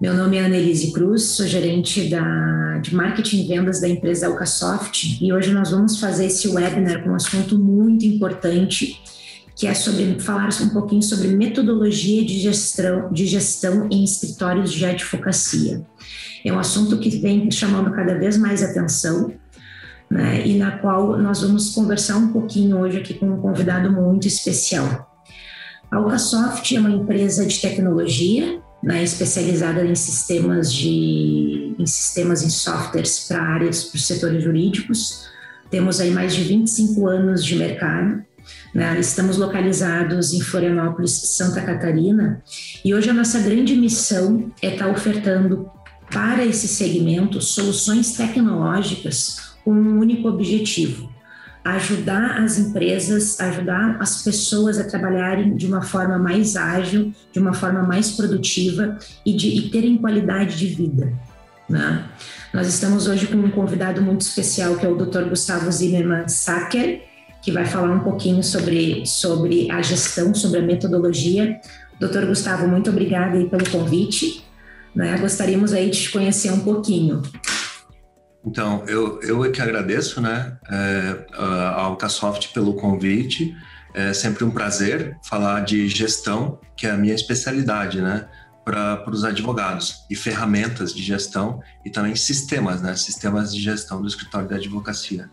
Meu nome é Annelise Cruz, sou gerente de marketing e vendas da empresa Alcasoft e hoje nós vamos fazer esse webinar com um assunto muito importante, que é sobre falar um pouquinho sobre metodologia de gestão em escritórios de advocacia. É um assunto que vem chamando cada vez mais atenção, né, e na qual nós vamos conversar um pouquinho hoje aqui com um convidado muito especial. A Alcasoft é uma empresa de tecnologia, né, especializada em sistemas em softwares para áreas, para os setores jurídicos. Temos aí mais de 25 anos de mercado, né? Estamos localizados em Florianópolis, Santa Catarina, e hoje a nossa grande missão é estar ofertando para esse segmento soluções tecnológicas com um único objetivo: ajudar as empresas, ajudar as pessoas a trabalharem de uma forma mais ágil, de uma forma mais produtiva e terem qualidade de vida, né? Nós estamos hoje com um convidado muito especial, que é o Dr. Gustavo Zimmermann Sacker, que vai falar um pouquinho sobre a gestão, sobre a metodologia. Dr. Gustavo, muito obrigada aí pelo convite, né? Gostaríamos aí de te conhecer um pouquinho. Então, eu é que agradeço, né, a Alcasoft pelo convite. É sempre um prazer falar de gestão, que é a minha especialidade, né, para os advogados, e ferramentas de gestão e também sistemas, né, sistemas de gestão do escritório de advocacia.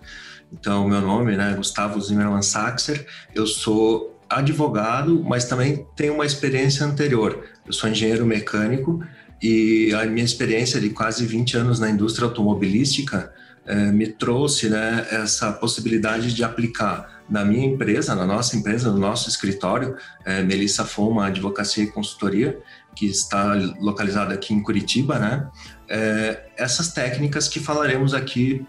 Então, meu nome, né, Gustavo Zimmermann Sacker, eu sou advogado, mas também tenho uma experiência anterior. Eu sou engenheiro mecânico, e a minha experiência de quase 20 anos na indústria automobilística me trouxe, né, essa possibilidade de aplicar na minha empresa, na nossa empresa, no nosso escritório, Melissa Foma Advocacia e Consultoria, que está localizada aqui em Curitiba, né, essas técnicas que falaremos aqui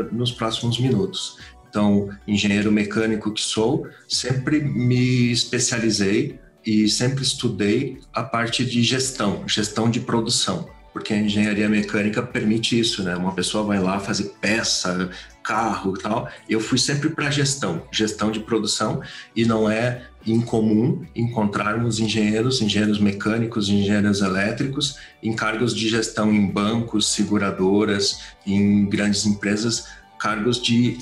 nos próximos minutos. Então, engenheiro mecânico que sou, sempre me especializei e sempre estudei a parte de gestão de produção, porque a engenharia mecânica permite isso, né? Uma pessoa vai lá fazer peça, carro e tal. Eu fui sempre para gestão de produção, e não é incomum encontrarmos engenheiros mecânicos, engenheiros elétricos em cargos de gestão em bancos, seguradoras, em grandes empresas, cargos de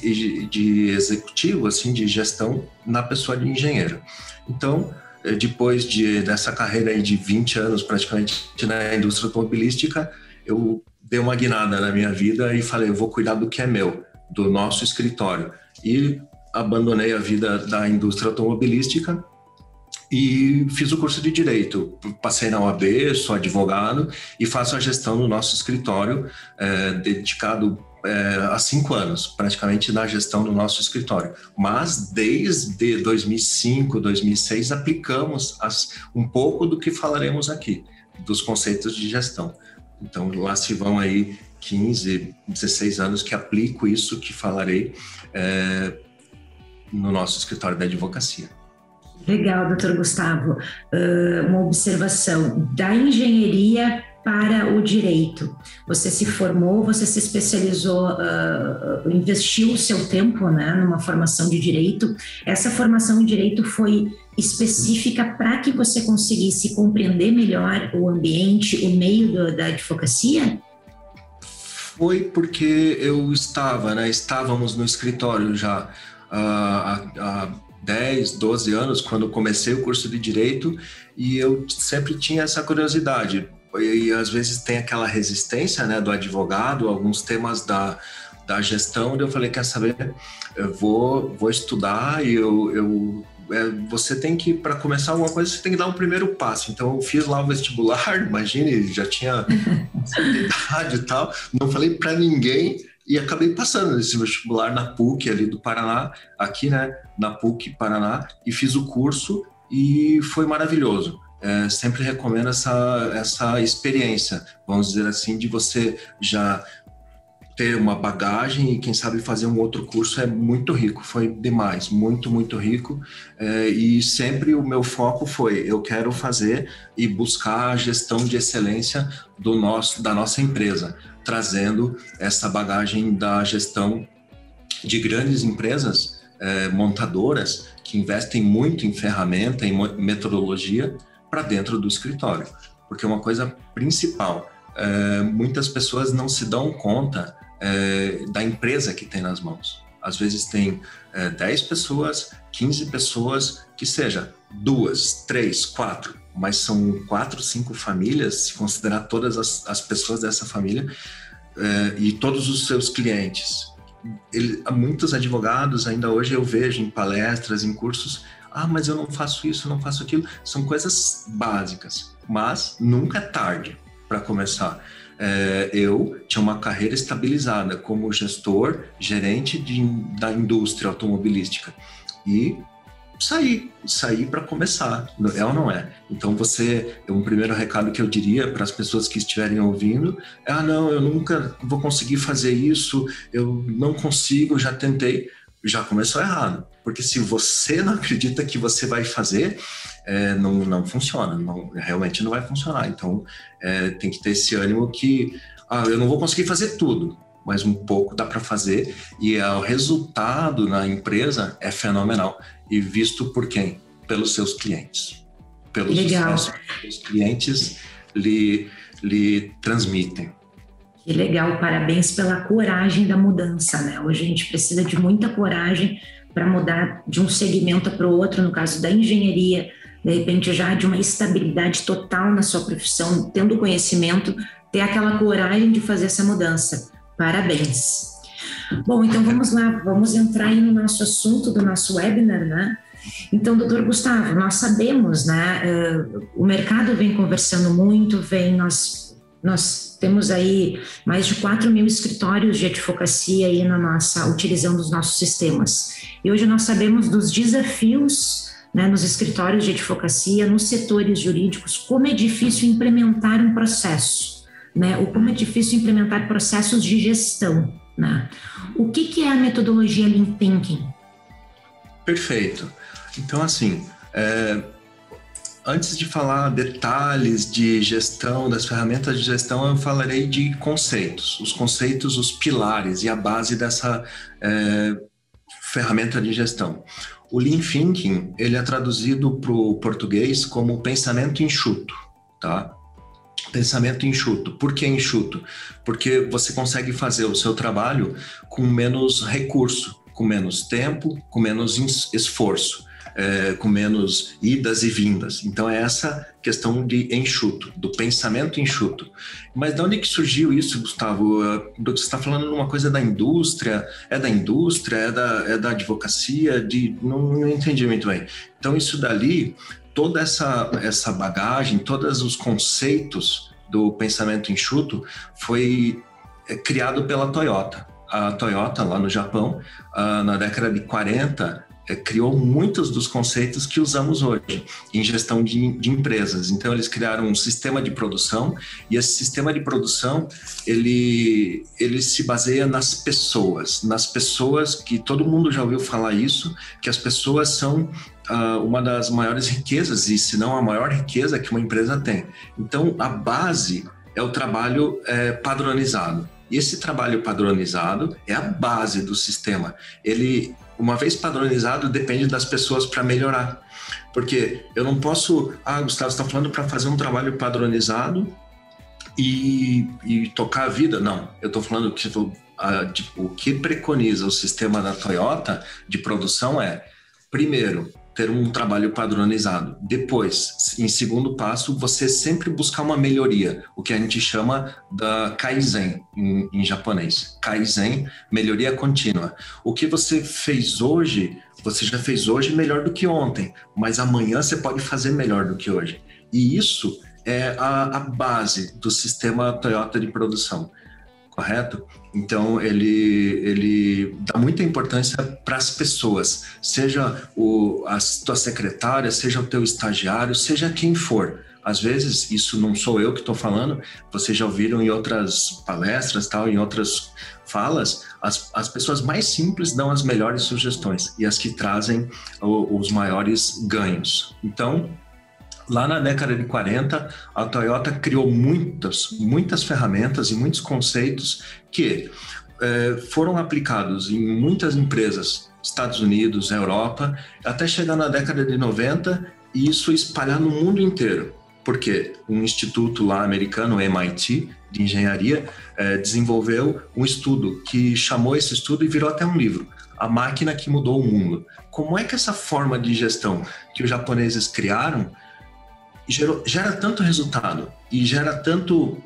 executivo, assim, de gestão na pessoa de engenheiro. Então, depois dessa carreira aí de 20 anos praticamente na indústria automobilística, eu dei uma guinada na minha vida e falei, eu vou cuidar do que é meu, do nosso escritório. E abandonei a vida da indústria automobilística e fiz o curso de Direito. Passei na OAB, sou advogado e faço a gestão do nosso escritório, dedicado há 5 anos, praticamente, na gestão do nosso escritório. Mas desde 2005, 2006, aplicamos um pouco do que falaremos aqui, dos conceitos de gestão. Então, lá se vão aí 15, 16 anos que aplico isso que falarei no nosso escritório da advocacia. Legal, doutor Gustavo. Uma observação: da engenharia para o direito. Você se formou, você se especializou, investiu o seu tempo, né, numa formação de direito. Essa formação em direito foi específica para que você conseguisse compreender melhor o ambiente, o meio da advocacia? Foi porque estávamos no escritório já há 10, 12 anos, quando comecei o curso de Direito, e eu sempre tinha essa curiosidade. E às vezes tem aquela resistência, né, do advogado, alguns temas da gestão, e eu falei, quer saber, eu vou estudar, e você tem que, para começar alguma coisa, você tem que dar um primeiro passo. Então eu fiz lá o vestibular, imagine, já tinha idade e tal, não falei para ninguém, e acabei passando esse vestibular na PUC ali do Paraná, aqui, né, na PUC Paraná, e fiz o curso e foi maravilhoso. Sempre recomendo essa experiência, vamos dizer assim, de você já ter uma bagagem e quem sabe fazer um outro curso. É muito rico, foi demais, muito, muito rico, e sempre o meu foco foi, eu quero fazer e buscar a gestão de excelência da nossa empresa, trazendo essa bagagem da gestão de grandes empresas montadoras que investem muito em ferramenta, em metodologia, para dentro do escritório. porque uma coisa principal, muitas pessoas não se dão conta da empresa que tem nas mãos. Às vezes tem 10 pessoas, 15 pessoas, que seja 2, 3, 4, mas são 4, 5 famílias, se considerar todas as pessoas dessa família, e todos os seus clientes. Muitos advogados, ainda hoje eu vejo em palestras, em cursos, mas eu não faço isso, não faço aquilo. São coisas básicas, mas nunca é tarde para começar. Eu tinha uma carreira estabilizada como gestor, gerente da indústria automobilística, e sair para começar, é ou não é? Então um primeiro recado que eu diria para as pessoas que estiverem ouvindo não, eu nunca vou conseguir fazer isso, eu não consigo, já tentei, já começou errado, porque se você não acredita que você vai fazer, não funciona, realmente não vai funcionar. Então tem que ter esse ânimo que eu não vou conseguir fazer tudo, mas um pouco dá para fazer, e o resultado na empresa é fenomenal. E visto por quem? Pelos seus clientes. Pelo sucesso que os clientes lhe transmitem. Que legal, parabéns pela coragem da mudança, né? Hoje a gente precisa de muita coragem para mudar de um segmento para o outro, no caso da engenharia, de repente já de uma estabilidade total na sua profissão, tendo conhecimento, ter aquela coragem de fazer essa mudança. Parabéns. Bom, então vamos lá, vamos entrar aí no nosso assunto do nosso webinar, né? Então, doutor Gustavo, nós sabemos, né, o mercado vem conversando muito, nós temos aí mais de 4.000 escritórios de advocacia aí utilizando os nossos sistemas. E hoje nós sabemos dos desafios, né, nos escritórios de advocacia, nos setores jurídicos, como é difícil implementar um processo, né, ou como é difícil implementar processos de gestão, né? O que é a metodologia Lean Thinking? Perfeito. Então, assim, antes de falar detalhes de gestão, das ferramentas de gestão, eu falarei de conceitos. Os conceitos, os pilares e a base dessa ferramenta de gestão. O Lean Thinking, ele é traduzido para o português como pensamento enxuto, tá? Pensamento enxuto. Por que enxuto? Porque você consegue fazer o seu trabalho com menos recurso, com menos tempo, com menos esforço, com menos idas e vindas. Então é essa questão de enxuto, do pensamento enxuto. Mas de onde que surgiu isso, Gustavo? Você está falando de uma coisa da indústria? É da indústria? É da advocacia? Não entendi muito bem. Então isso dali, toda essa bagagem, todos os conceitos do pensamento enxuto foi criado pela Toyota. A Toyota, lá no Japão, na década de 40, criou muitos dos conceitos que usamos hoje em gestão de empresas. Então, eles criaram um sistema de produção, e esse sistema de produção, ele se baseia nas pessoas que todo mundo já ouviu falar isso, que as pessoas são uma das maiores riquezas, e se não a maior riqueza que uma empresa tem. Então, a base é o trabalho padronizado. E esse trabalho padronizado é a base do sistema. Ele, uma vez padronizado, depende das pessoas para melhorar. Porque eu não posso... Gustavo, você está falando para fazer um trabalho padronizado e tocar a vida? Não, eu estou falando que o que preconiza o sistema da Toyota de produção primeiro, ter um trabalho padronizado. Depois, em segundo passo, você sempre buscar uma melhoria, o que a gente chama da Kaizen em japonês. Kaizen, melhoria contínua. O que você fez hoje, você já fez hoje melhor do que ontem, mas amanhã você pode fazer melhor do que hoje. E isso é a base do sistema Toyota de produção. Correto? Então, ele dá muita importância para as pessoas, seja a tua secretária, seja o teu estagiário, seja quem for. Às vezes, isso não sou eu que estou falando, vocês já ouviram em outras palestras, em outras falas, as pessoas mais simples dão as melhores sugestões e as que trazem os maiores ganhos. Então, lá na década de 40, a Toyota criou muitas ferramentas e muitos conceitos que foram aplicados em muitas empresas, Estados Unidos, Europa, até chegar na década de 90 e isso espalhar no mundo inteiro. Porque um instituto lá americano, o MIT, de engenharia, desenvolveu um estudo que chamou esse estudo e virou até um livro, A Máquina que Mudou o Mundo. Como é que essa forma de gestão que os japoneses criaram gera tanto resultado e gera tanto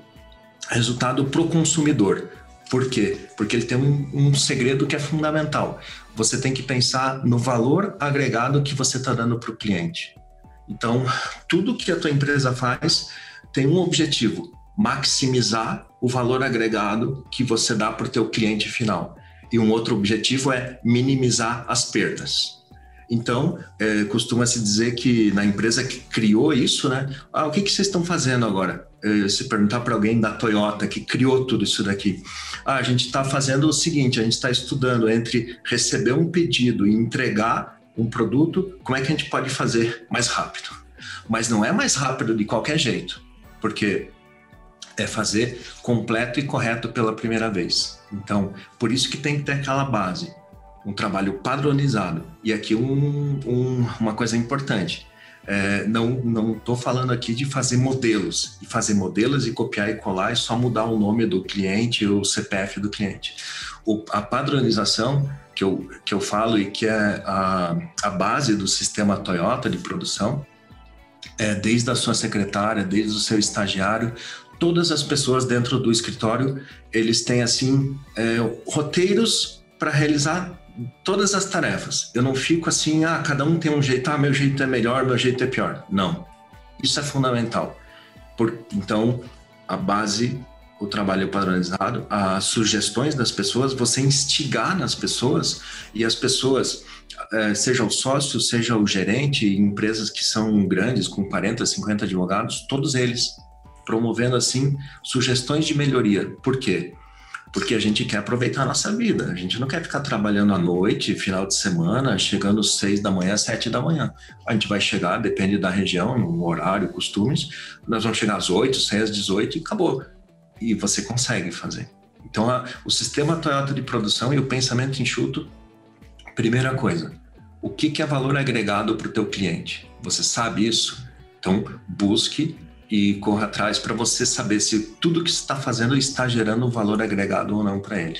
resultado para o consumidor? Por quê? Porque ele tem um segredo que é fundamental. Você tem que pensar no valor agregado que você está dando para o cliente. Então, tudo que a tua empresa faz tem um objetivo: maximizar o valor agregado que você dá para o teu cliente final. E um outro objetivo é minimizar as perdas. Então, costuma-se dizer que na empresa que criou isso, né? O que vocês estão fazendo agora? Se perguntar para alguém da Toyota que criou tudo isso daqui. A gente está fazendo o seguinte, a gente está estudando entre receber um pedido e entregar um produto, como é que a gente pode fazer mais rápido. Mas não é mais rápido de qualquer jeito, porque é fazer completo e correto pela primeira vez. Então, por isso que tem que ter aquela base, um trabalho padronizado. E aqui uma coisa importante, não estou falando aqui de fazer modelos, e copiar e colar e só mudar o nome do cliente ou o CPF do cliente. A padronização que eu falo e que é a base do sistema Toyota de produção, desde a sua secretária, desde o seu estagiário, todas as pessoas dentro do escritório, eles têm assim roteiros para realizar todas as tarefas. Eu não fico assim, cada um tem um jeito, meu jeito é melhor, meu jeito é pior. Não, isso é fundamental. Então, a base, o trabalho padronizado, as sugestões das pessoas, você instigar nas pessoas, e as pessoas, seja o sócio, seja o gerente, em empresas que são grandes, com 40, 50 advogados, todos eles promovendo assim sugestões de melhoria. Por quê? Porque a gente quer aproveitar a nossa vida, a gente não quer ficar trabalhando à noite, final de semana, chegando às 6 da manhã, 7 da manhã. A gente vai chegar, depende da região, no horário, costumes, nós vamos chegar às 8, sair às 18 e acabou. E você consegue fazer. Então, o sistema Toyota de produção e o pensamento enxuto, primeira coisa, o que é valor agregado para o teu cliente? Você sabe isso? Então, busque e corra atrás para você saber se tudo que você está fazendo está gerando um valor agregado ou não para ele.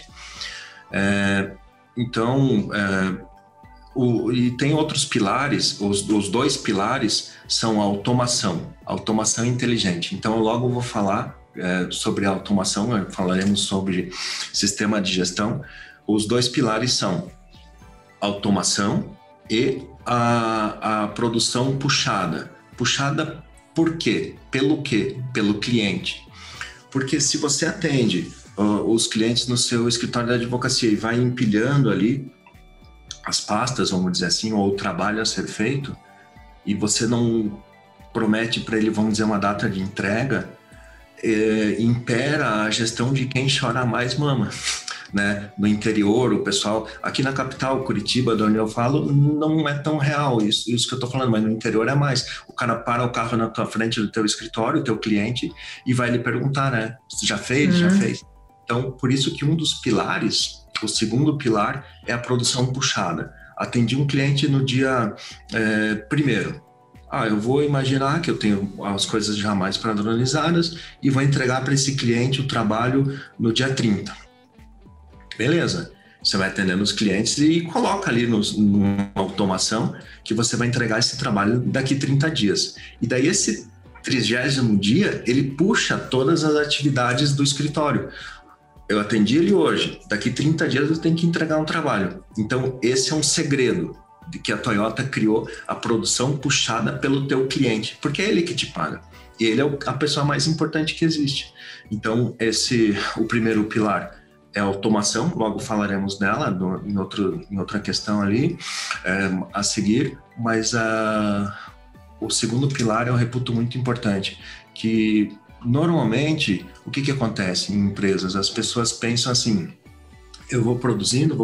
E tem outros pilares, os 2 pilares são a automação inteligente. Então, eu logo vou falar sobre a automação, falaremos sobre sistema de gestão. Os 2 pilares são automação e a produção puxada. Puxada por quê? Pelo quê? Pelo cliente. Porque se você atende os clientes no seu escritório de advocacia e vai empilhando ali as pastas, vamos dizer assim, ou o trabalho a ser feito, e você não promete para ele, vamos dizer, uma data de entrega, impera a gestão de quem chora mais mama. Né? No interior, o pessoal, aqui na capital, Curitiba, de onde eu falo, não é tão real isso que eu tô falando, mas no interior é mais. O cara para o carro na tua frente do teu escritório, o teu cliente, e vai lhe perguntar, né? Você já fez? Já fez? Então, por isso que um dos pilares, o segundo pilar, é a produção puxada. Atendi um cliente no dia primeiro. Eu vou imaginar que eu tenho as coisas já mais padronizadas e vou entregar para esse cliente o trabalho no dia 30. Beleza, você vai atendendo os clientes e coloca ali numa automação que você vai entregar esse trabalho daqui 30 dias. E daí esse 30º dia, ele puxa todas as atividades do escritório. Eu atendi ele hoje, daqui 30 dias eu tenho que entregar um trabalho. Então esse é um segredo de que a Toyota criou, a produção puxada pelo teu cliente, porque é ele que te paga. E ele é a pessoa mais importante que existe. Então o primeiro pilar é a automação, logo falaremos dela em outra questão ali a seguir, mas o segundo pilar eu reputo muito importante, que normalmente o que acontece em empresas? As pessoas pensam assim, eu vou produzindo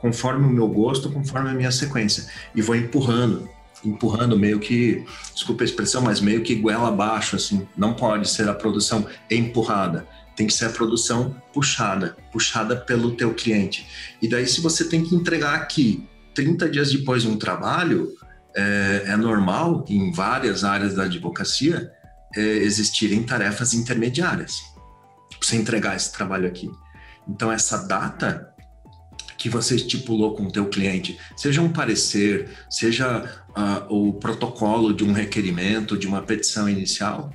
conforme o meu gosto, conforme a minha sequência, e vou empurrando meio que, desculpa a expressão, mas meio que goela abaixo, assim, não pode ser a produção empurrada. Tem que ser a produção puxada pelo teu cliente. E daí, se você tem que entregar aqui 30 dias depois de um trabalho, é normal em várias áreas da advocacia existirem tarefas intermediárias para você entregar esse trabalho aqui. Então, essa data que você estipulou com o teu cliente, seja um parecer, seja o protocolo de um requerimento, de uma petição inicial,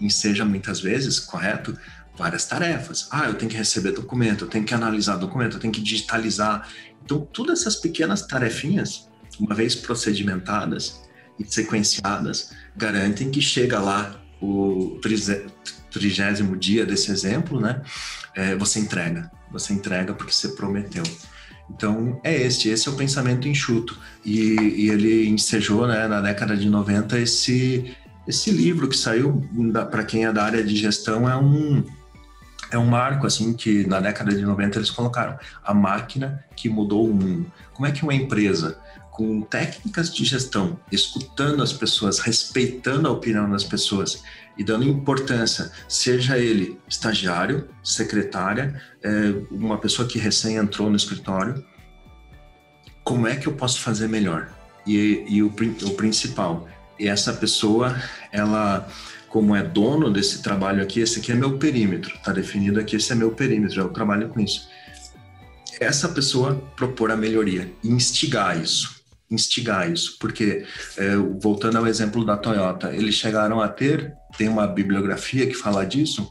seja muitas vezes, correto, várias tarefas. Eu tenho que receber documento, eu tenho que analisar documento, eu tenho que digitalizar. Então, todas essas pequenas tarefinhas, uma vez procedimentadas e sequenciadas, garantem que chega lá o 30º dia desse exemplo, né? Você entrega porque você prometeu. Então, esse é o pensamento enxuto. E ele ensejou, né, na década de 90 esse livro que saiu, para quem é da área de gestão, é um marco, assim, que na década de 90 eles colocaram a máquina que mudou o mundo. Como é que uma empresa com técnicas de gestão, escutando as pessoas, respeitando a opinião das pessoas e dando importância, seja ele estagiário, secretária, uma pessoa que recém entrou no escritório, como é que eu posso fazer melhor? E o principal, essa pessoa, ela, como é dono desse trabalho aqui, esse aqui é meu perímetro, está definido aqui, esse é meu perímetro, eu trabalho com isso. Essa pessoa propor a melhoria, instigar isso, porque, voltando ao exemplo da Toyota, eles chegaram a tem uma bibliografia que fala disso,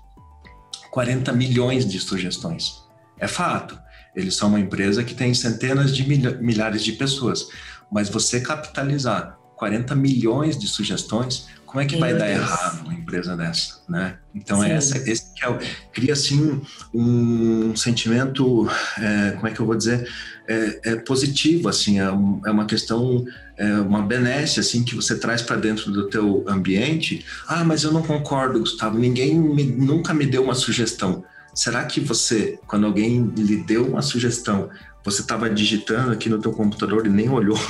40 milhões de sugestões. É fato, eles são uma empresa que tem centenas de milhares de pessoas, mas você capitalizar 40 milhões de sugestões, como é que vai dar errado uma empresa dessa, né? Então, esse que cria, assim, um sentimento, como é que eu vou dizer, positivo, assim, é uma questão, uma benesse, assim, que você traz para dentro do teu ambiente. Mas eu não concordo, Gustavo, ninguém nunca me deu uma sugestão. Será que você, quando alguém lhe deu uma sugestão, você estava digitando aqui no teu computador e nem olhou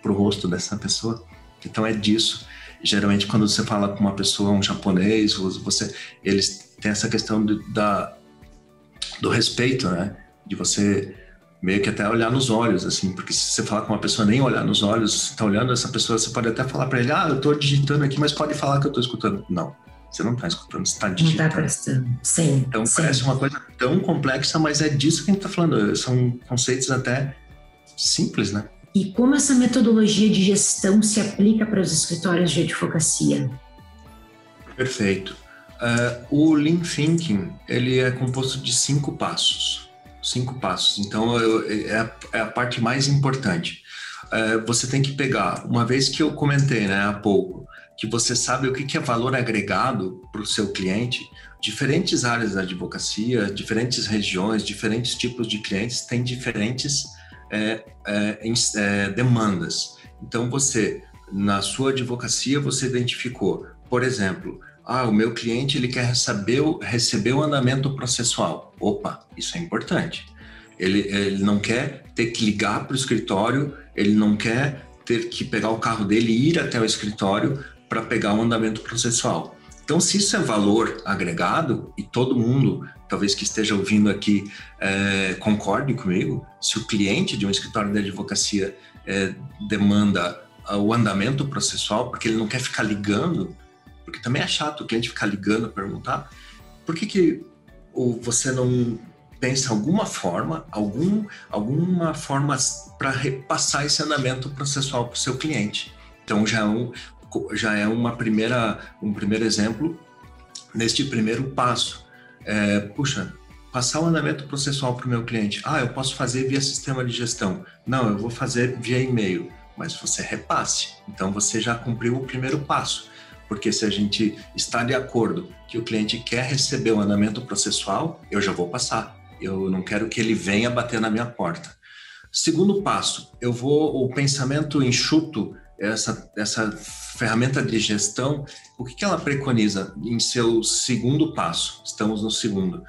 para o rosto dessa pessoa? Então é disso. Geralmente quando você fala com uma pessoa, um japonês, eles têm essa questão do respeito, né? De você meio que até olhar nos olhos, assim, porque se você falar com uma pessoa nem olhar nos olhos, você está olhando essa pessoa, você pode até falar para ele, eu estou digitando aqui, mas pode falar que eu estou escutando. Não, você não está escutando, você está digitando. Não está prestando, sim. Então parece uma coisa tão complexa, mas é disso que a gente está falando, são conceitos até simples, né? E como essa metodologia de gestão se aplica para os escritórios de advocacia? Perfeito. O Lean Thinking, ele é composto de 5 passos. 5 passos. Então, é a parte mais importante. Você tem que pegar, uma vez que eu comentei, né, há pouco, que você sabe o que é valor agregado para o seu cliente, diferentes áreas da advocacia, diferentes regiões, diferentes tipos de clientes têm diferentes demandas. Então, você, na sua advocacia, você identificou, por exemplo, o meu cliente ele quer receber o andamento processual. Opa, isso é importante. Ele não quer ter que ligar para o escritório, ele não quer ter que pegar o carro dele e ir até o escritório para pegar o andamento processual. Então, se isso é valor agregado, e todo mundo, talvez que esteja ouvindo aqui, concorde comigo, se o cliente de um escritório de advocacia demanda o andamento processual, porque ele não quer ficar ligando, porque também é chato o cliente ficar ligando, perguntar, por que você não pensa alguma forma para repassar esse andamento processual para o seu cliente? Então, já é um primeiro exemplo neste primeiro passo. Passar o andamento processual para o meu cliente. Eu posso fazer via sistema de gestão. Não, eu vou fazer via e-mail. Mas você repasse. Então, você já cumpriu o primeiro passo. Porque se a gente está de acordo que o cliente quer receber o andamento processual, eu já vou passar. Eu não quero que ele venha bater na minha porta. Segundo passo, o pensamento enxuto, essa ferramenta de gestão, o que ela preconiza em seu segundo passo? Estamos no segundo.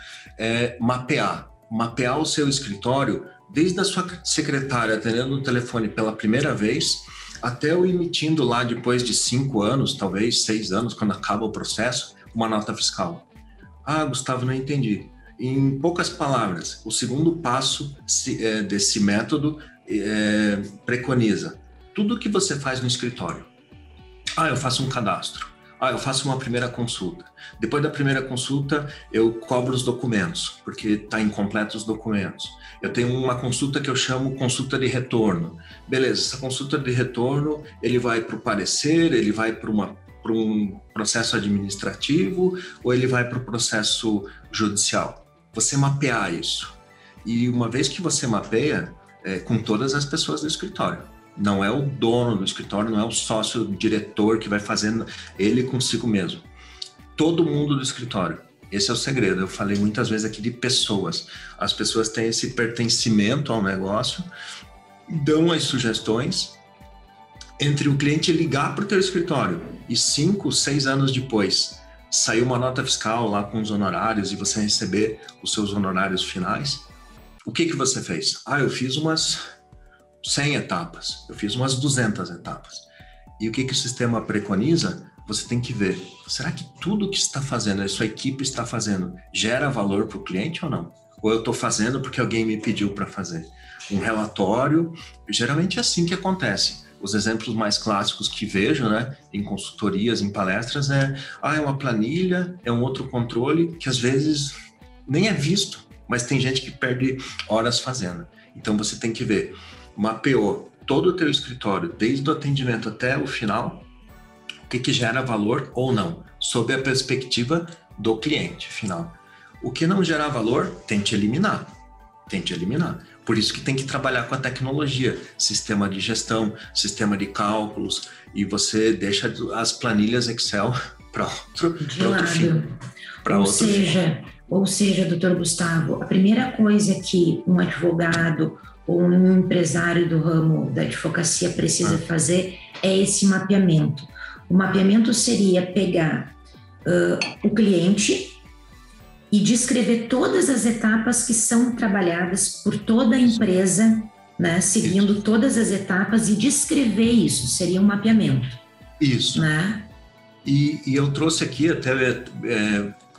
Mapear o seu escritório, desde a sua secretária atendendo o telefone pela primeira vez, até o emitindo lá depois de 5 anos, talvez 6 anos, quando acaba o processo, uma nota fiscal. Gustavo, não entendi. Em poucas palavras, o segundo passo desse método preconiza tudo que você faz no escritório. Eu faço um cadastro. Eu faço uma primeira consulta. Depois da primeira consulta, eu cobro os documentos, porque está incompleto os documentos. Eu tenho uma consulta que eu chamo consulta de retorno. Beleza, essa consulta de retorno, ele vai para o parecer, ele vai para um processo administrativo ou ele vai para o processo judicial. Você mapear isso. E uma vez que você mapeia, com todas as pessoas do escritório. Não é o dono do escritório, não é o sócio, o diretor que vai fazendo ele consigo mesmo. Todo mundo do escritório. Esse é o segredo. Eu falei muitas vezes aqui de pessoas. As pessoas têm esse pertencimento ao negócio, dão as sugestões. Entre o cliente ligar para o teu escritório e 5, 6 anos depois sair uma nota fiscal lá com os honorários e você receber os seus honorários finais, o que você fez? Eu fiz umas 100 etapas, eu fiz umas 200 etapas. E o que o sistema preconiza? Você tem que ver, será que tudo que está fazendo, a sua equipe está fazendo, gera valor para o cliente ou não? Ou eu estou fazendo porque alguém me pediu para fazer? Um relatório, geralmente é assim que acontece. Os exemplos mais clássicos que vejo, né, em consultorias, em palestras, é uma planilha, é um outro controle, que às vezes nem é visto, mas tem gente que perde horas fazendo. Então você tem que ver, mapeou todo o teu escritório, desde o atendimento até o final, o que gera valor ou não, sob a perspectiva do cliente final. O que não gerar valor, tente eliminar. Por isso que tem que trabalhar com a tecnologia, sistema de gestão, sistema de cálculos, e você deixa as planilhas Excel para outro fim. Ou seja, doutor Gustavo, a primeira coisa que um advogado ou um empresário do ramo da advocacia precisa fazer é esse mapeamento. O mapeamento seria pegar o cliente e descrever todas as etapas que são trabalhadas por toda a empresa, né, seguindo todas as etapas e descrever isso, seria um mapeamento. Isso. Né? E eu trouxe aqui até...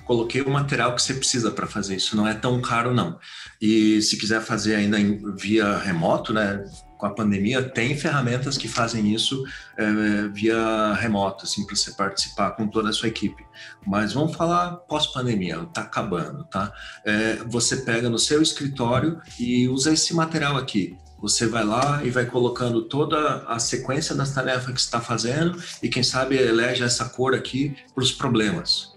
coloquei o material que você precisa para fazer isso, não é tão caro não. E se quiser fazer ainda via remoto, né, com a pandemia, tem ferramentas que fazem isso via remoto, assim, para você participar com toda a sua equipe. Mas vamos falar pós-pandemia, está acabando, tá? Você pega no seu escritório e usa esse material aqui. Você vai lá e vai colocando toda a sequência das tarefas que você está fazendo e quem sabe elege essa cor aqui para os problemas.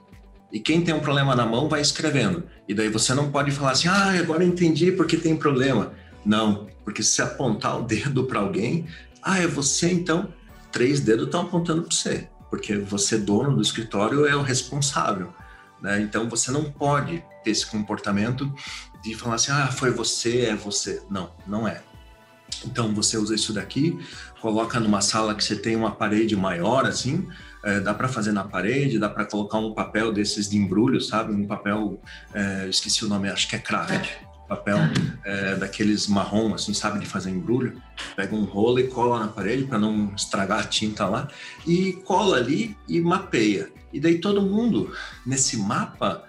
E quem tem um problema na mão vai escrevendo. E daí você não pode falar assim, agora eu entendi porque tem problema. Não, porque se apontar o dedo para alguém, é você, então 3 dedos estão apontando para você. Porque você, dono do escritório, é o responsável. Né? Então você não pode ter esse comportamento de falar assim, foi você, é você. Não, não é. Então você usa isso daqui, coloca numa sala que você tem uma parede maior, assim, dá para fazer na parede, dá para colocar um papel desses de embrulho, sabe? Um papel, esqueci o nome, acho que é craft, papel daqueles marrom, assim, sabe? De fazer embrulho. Pega um rolo e cola na parede para não estragar a tinta lá e cola ali e mapeia. E daí todo mundo, nesse mapa,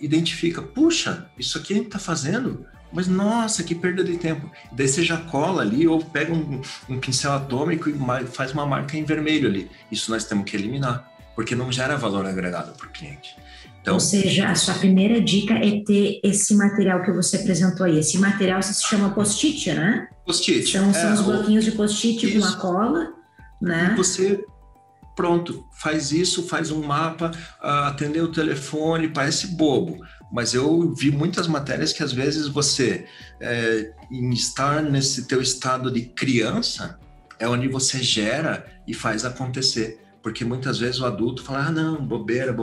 identifica, puxa, isso aqui a gente está fazendo... Mas, nossa, que perda de tempo. Daí você já cola ali ou pega um pincel atômico e faz uma marca em vermelho ali. Isso nós temos que eliminar, porque não gera valor agregado para o cliente. Então, ou seja, a sua primeira dica é ter esse material que você apresentou aí. Esse material se chama post-it, né? Post-it. São os bloquinhos de post-it com a cola, né? E você... Pronto, faz isso, faz um mapa, atender o telefone, parece bobo, mas eu vi muitas matérias que às vezes você, em estar nesse teu estado de criança, é onde você gera e faz acontecer, porque muitas vezes o adulto fala, não, bobeira.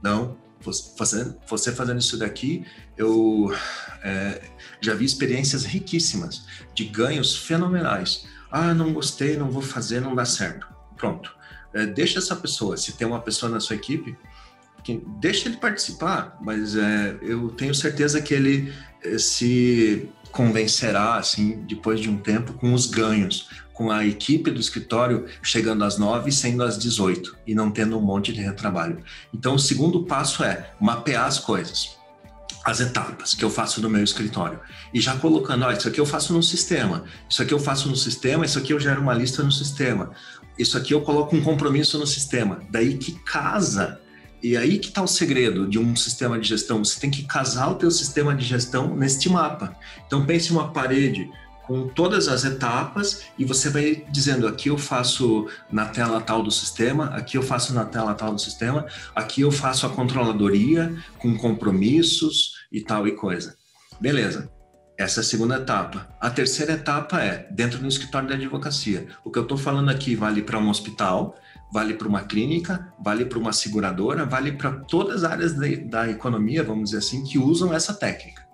Não, você fazendo isso daqui, eu já vi experiências riquíssimas, de ganhos fenomenais. Não gostei, não vou fazer, não dá certo. Pronto. Deixa essa pessoa, se tem uma pessoa na sua equipe, deixa ele participar, mas eu tenho certeza que ele se convencerá, assim, depois de um tempo, com os ganhos, com a equipe do escritório chegando às 9 e saindo às 18 e não tendo um monte de retrabalho. Então, o segundo passo é mapear as coisas. as etapas que eu faço no meu escritório. E já colocando, ó, isso aqui eu faço no sistema, isso aqui eu faço no sistema, isso aqui eu gero uma lista no sistema, isso aqui eu coloco um compromisso no sistema. Daí que casa, e aí que está o segredo de um sistema de gestão. Você tem que casar o teu sistema de gestão neste mapa. Então pense uma parede com todas as etapas e você vai dizendo, aqui eu faço na tela tal do sistema, aqui eu faço na tela tal do sistema, aqui eu faço a controladoria com compromissos e tal e coisa. Beleza, essa é a segunda etapa. A terceira etapa é dentro do escritório da advocacia. O que eu estou falando aqui vale para um hospital, vale para uma clínica, vale para uma seguradora, vale para todas as áreas da economia, vamos dizer assim, que usam essa técnica.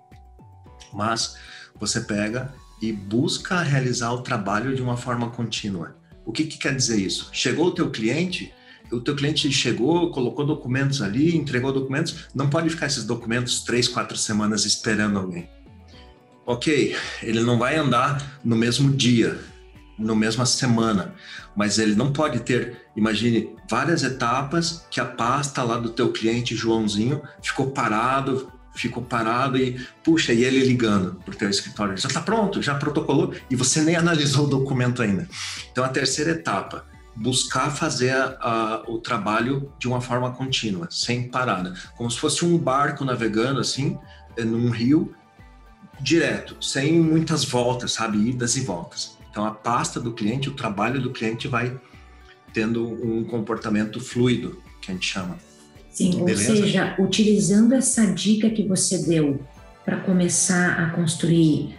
Mas você pega e busca realizar o trabalho de uma forma contínua. O que quer dizer isso? Chegou o teu cliente chegou, colocou documentos ali, entregou documentos, não pode ficar esses documentos 3, 4 semanas esperando alguém. Ok, ele não vai andar no mesmo dia, na mesma semana, mas ele não pode ter, imagine, várias etapas que a pasta lá do teu cliente Joãozinho ficou parado e, puxa, e ele ligando para o teu escritório, já está pronto, já protocolou, e você nem analisou o documento ainda. Então, a terceira etapa, buscar fazer o trabalho de uma forma contínua, sem parada, como se fosse um barco navegando, assim, num rio, direto, sem muitas voltas, sabe, idas e voltas. Então, a pasta do cliente, o trabalho do cliente vai tendo um comportamento fluido, que a gente chama. Sim, beleza? Ou seja, utilizando essa dica que você deu para começar a construir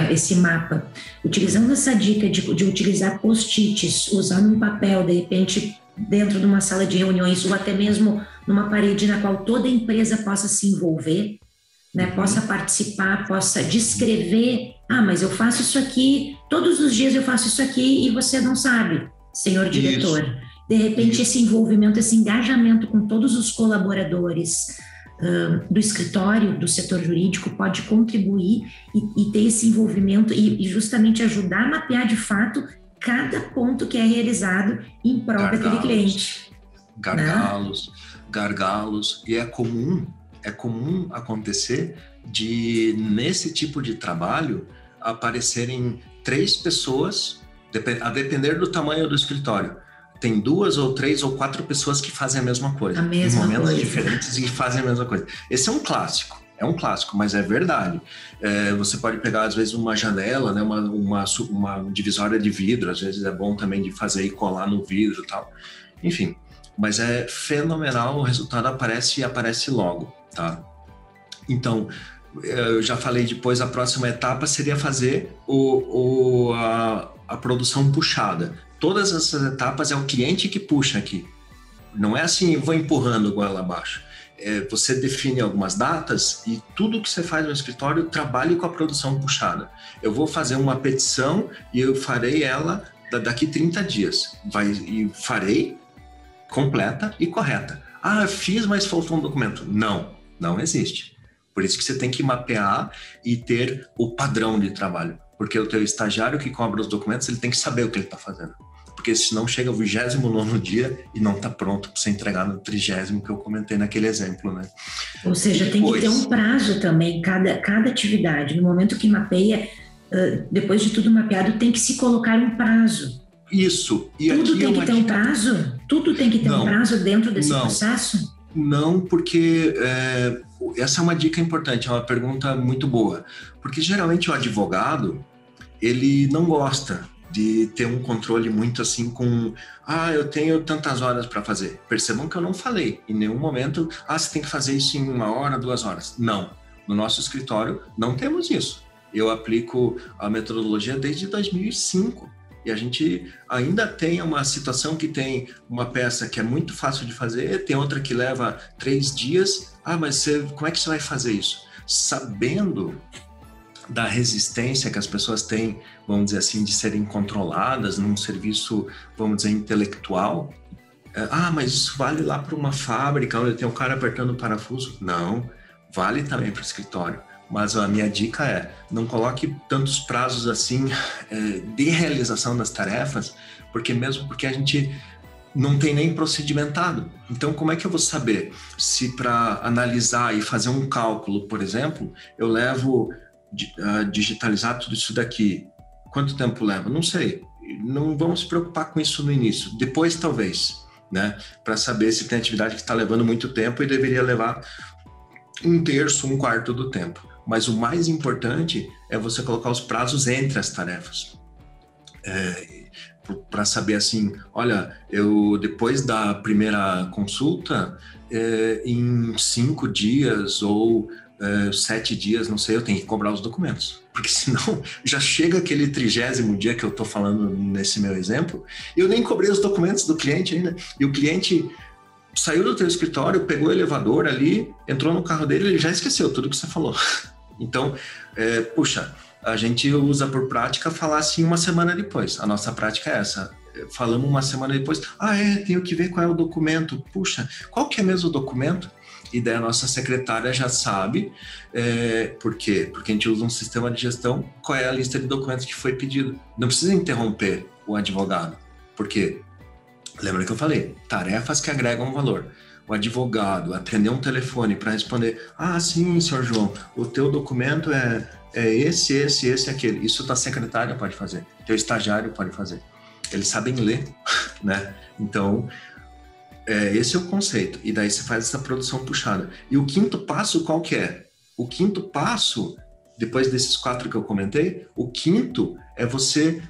esse mapa, utilizando essa dica de utilizar post-its, usando um papel, de repente, dentro de uma sala de reuniões, ou até mesmo numa parede na qual toda a empresa possa se envolver, né, possa participar, possa descrever, mas eu faço isso aqui, todos os dias eu faço isso aqui e você não sabe, senhor diretor. Isso. De repente, esse envolvimento, esse engajamento com todos os colaboradores do escritório, do setor jurídico, pode contribuir e ter esse envolvimento e justamente ajudar a mapear de fato cada ponto que é realizado em prol daquele cliente. Gargalos. E é comum acontecer de, nesse tipo de trabalho, aparecerem 3 pessoas, a depender do tamanho do escritório. Tem 2 ou 3 ou 4 pessoas que fazem a mesma coisa. Em momentos diferentes e fazem a mesma coisa. Esse é um clássico, mas é verdade. Você pode pegar, às vezes, uma janela, né, uma divisória de vidro, às vezes é bom também de fazer e colar no vidro e tal. Enfim, mas é fenomenal, o resultado aparece logo, tá? Então, eu já falei depois, a próxima etapa seria fazer a produção puxada. Todas essas etapas é o cliente que puxa aqui. Não é assim, vou empurrando goela abaixo. Você define algumas datas e tudo que você faz no escritório, trabalhe com a produção puxada. Eu vou fazer uma petição e eu farei ela daqui 30 dias. E farei completa e correta. Fiz, mas faltou um documento. Não existe. Por isso que você tem que mapear e ter o padrão de trabalho. Porque o teu estagiário que cobra os documentos, ele tem que saber o que ele está fazendo. Porque senão chega o 29º dia e não está pronto para você entregar no 30º que eu comentei naquele exemplo, né? Ou seja, tem que ter um prazo também, cada atividade. No momento que mapeia, depois de tudo mapeado, tem que se colocar um prazo. Isso. E tudo aqui tem que ter um prazo? Tudo tem que ter um prazo dentro desse processo? Não, porque essa é uma dica importante, é uma pergunta muito boa. Porque geralmente o advogado, ele não gosta de ter um controle muito assim com... eu tenho tantas horas para fazer. Percebam que eu não falei em nenhum momento, você tem que fazer isso em 1 hora, 2 horas. Não. No nosso escritório, não temos isso. Eu aplico a metodologia desde 2005. E a gente ainda tem uma situação que tem uma peça que é muito fácil de fazer, tem outra que leva 3 dias. Mas como é que você vai fazer isso? Sabendo da resistência que as pessoas têm, vamos dizer assim, de serem controladas num serviço, vamos dizer, intelectual. Mas isso vale lá para uma fábrica, onde tem um cara apertando o parafuso? Não, vale também para o escritório. Mas a minha dica é, não coloque tantos prazos assim de realização das tarefas, porque a gente não tem nem procedimentado. Então, como é que eu vou saber se para analisar e fazer um cálculo, por exemplo, eu levo a digitalizar tudo isso daqui? Quanto tempo leva? Não sei. Não vamos se preocupar com isso no início. Depois, talvez, né? Para saber se tem atividade que está levando muito tempo e deveria levar 1/3, 1/4 do tempo. Mas o mais importante é você colocar os prazos entre as tarefas. Para saber assim, olha, eu depois da primeira consulta, em 5 dias ou 7 dias, não sei, eu tenho que cobrar os documentos. Porque senão já chega aquele 30º dia que eu estou falando nesse meu exemplo, eu nem cobrei os documentos do cliente ainda. E o cliente saiu do teu escritório, pegou o elevador ali, entrou no carro dele, ele já esqueceu tudo que você falou. Então, puxa, a gente usa por prática falar assim uma semana depois. A nossa prática é essa. Falamos uma semana depois, tenho que ver qual é o documento. Puxa, qual que é mesmo o documento? E daí a nossa secretária já sabe, por quê? Porque a gente usa um sistema de gestão, qual é a lista de documentos que foi pedido. Não precisa interromper o advogado, porque, lembra que eu falei, tarefas que agregam valor. O advogado atender um telefone para responder, sim, senhor João, o teu documento é esse, aquele. Isso a secretária pode fazer, teu estagiário pode fazer. Eles sabem ler, né? Então, esse é o conceito. E daí você faz essa produção puxada. E o quinto passo, qual que é? O quinto passo, depois desses 4 que eu comentei, o quinto é você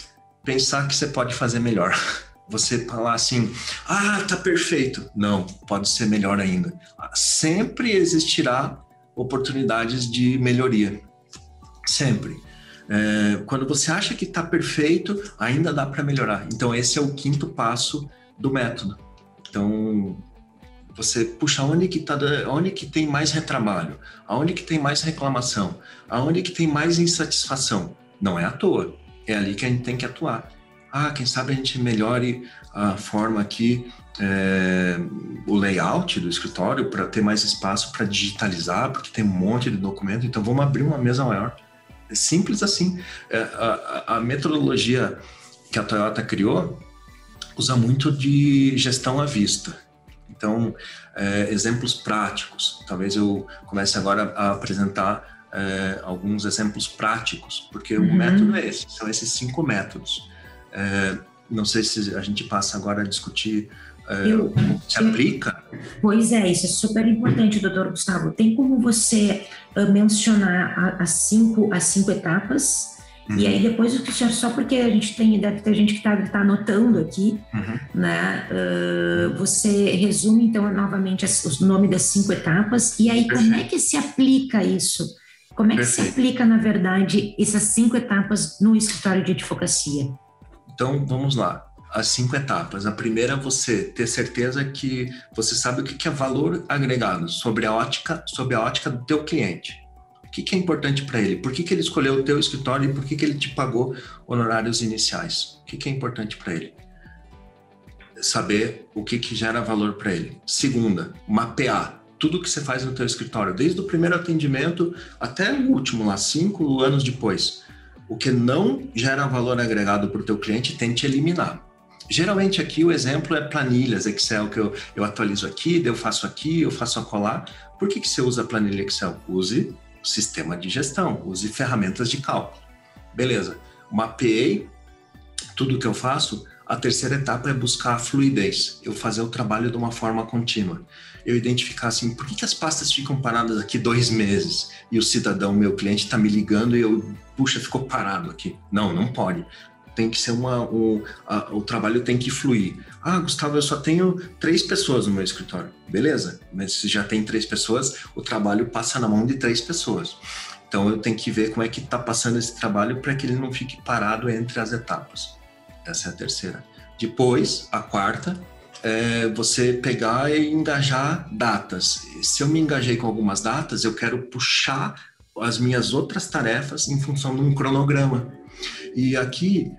pensar que você pode fazer melhor. Você falar assim, tá perfeito. Não, pode ser melhor ainda. Sempre existirá oportunidades de melhoria. Sempre. Quando você acha que está perfeito, ainda dá para melhorar. Então, esse é o quinto passo do método. Então, você puxa onde que tem mais retrabalho, aonde que tem mais reclamação, aonde que tem mais insatisfação. Não é à toa, é ali que a gente tem que atuar. Quem sabe a gente melhore a forma aqui, o layout do escritório para ter mais espaço para digitalizar, porque tem um monte de documento, então vamos abrir uma mesa maior. É simples assim. A metodologia que a Toyota criou usa muito de gestão à vista. Então, exemplos práticos. Talvez eu comece agora a apresentar alguns exemplos práticos, porque o método é esse, são esses 5 métodos. Não sei se a gente passa agora a discutir como se aplica. Pois é, isso é super importante, doutor Gustavo. Tem como você mencionar as cinco etapas? E aí depois, só porque a gente deve ter gente que está anotando aqui, né? Você resume então novamente o nome das 5 etapas, e aí como é que se aplica isso? Como é que se aplica, na verdade, essas 5 etapas no escritório de advocacia? Então, vamos lá. As 5 etapas. A primeira é você ter certeza que você sabe o que é valor agregado sobre a ótica do teu cliente. O que é importante para ele? Por que ele escolheu o teu escritório e por que ele te pagou honorários iniciais? O que é importante para ele? Saber o que gera valor para ele. Segunda, mapear tudo que você faz no teu escritório, desde o primeiro atendimento até o último lá, 5 anos depois. O que não gera valor agregado para o teu cliente, tente eliminar. Geralmente aqui o exemplo é planilhas Excel, que eu atualizo aqui, eu faço acolá. Por que você usa planilha Excel? Use sistema de gestão, use ferramentas de cálculo. Beleza, mapeei tudo que eu faço. A terceira etapa é buscar a fluidez, eu fazer o trabalho de uma forma contínua. Eu identificar assim, por que as pastas ficam paradas aqui 2 meses e o cidadão, meu cliente, está me ligando e ficou parado aqui. Não pode. Tem que ser o trabalho tem que fluir. Gustavo, eu só tenho 3 pessoas no meu escritório. Beleza, mas se já tem 3 pessoas, o trabalho passa na mão de 3 pessoas. Então eu tenho que ver como é que está passando esse trabalho para que ele não fique parado entre as etapas. Essa é a terceira. Depois, a quarta, é você pegar e engajar datas. Se eu me engajei com algumas datas, eu quero puxar as minhas outras tarefas em função de um cronograma. E aqui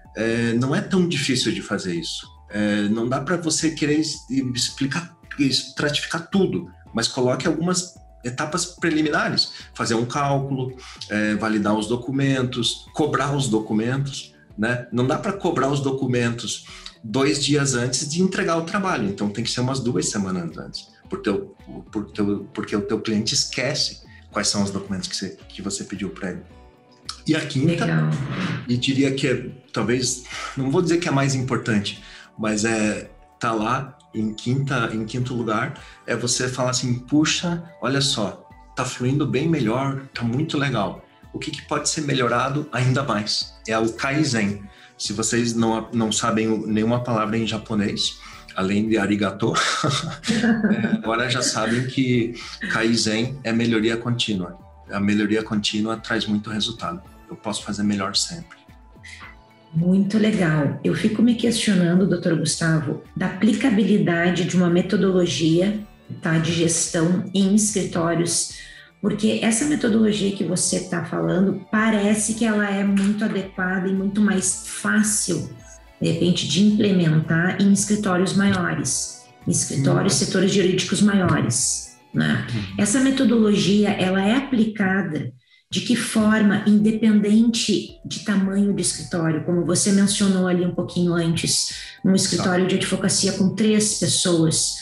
não é tão difícil de fazer isso. Não dá para você querer estratificar tudo, mas coloque algumas etapas preliminares. Fazer um cálculo, validar os documentos, cobrar os documentos. Né? Não dá para cobrar os documentos 2 dias antes de entregar o trabalho. Então tem que ser umas 2 semanas antes, porque o teu cliente esquece quais são os documentos que você pediu para ele. E a quinta, Legal. e diria que talvez, não vou dizer que é mais importante, mas tá lá em quinto lugar, é você falar assim, puxa, olha só, tá fluindo bem melhor, tá muito legal. O que pode ser melhorado ainda mais? É o Kaizen. Se vocês não sabem nenhuma palavra em japonês, além de arigato, agora já sabem que Kaizen é melhoria contínua. A melhoria contínua traz muito resultado. Eu posso fazer melhor sempre. Muito legal. Eu fico me questionando, doutor Gustavo, da aplicabilidade de uma metodologia, tá, de gestão em escritórios, porque essa metodologia que você está falando parece que ela é muito adequada e muito mais fácil, de repente, de implementar em escritórios maiores, em escritórios, setores jurídicos maiores, né? Essa metodologia, ela é aplicada de que forma, independente de tamanho de escritório, como você mencionou ali um pouquinho antes, um escritório de advocacia com 3 pessoas,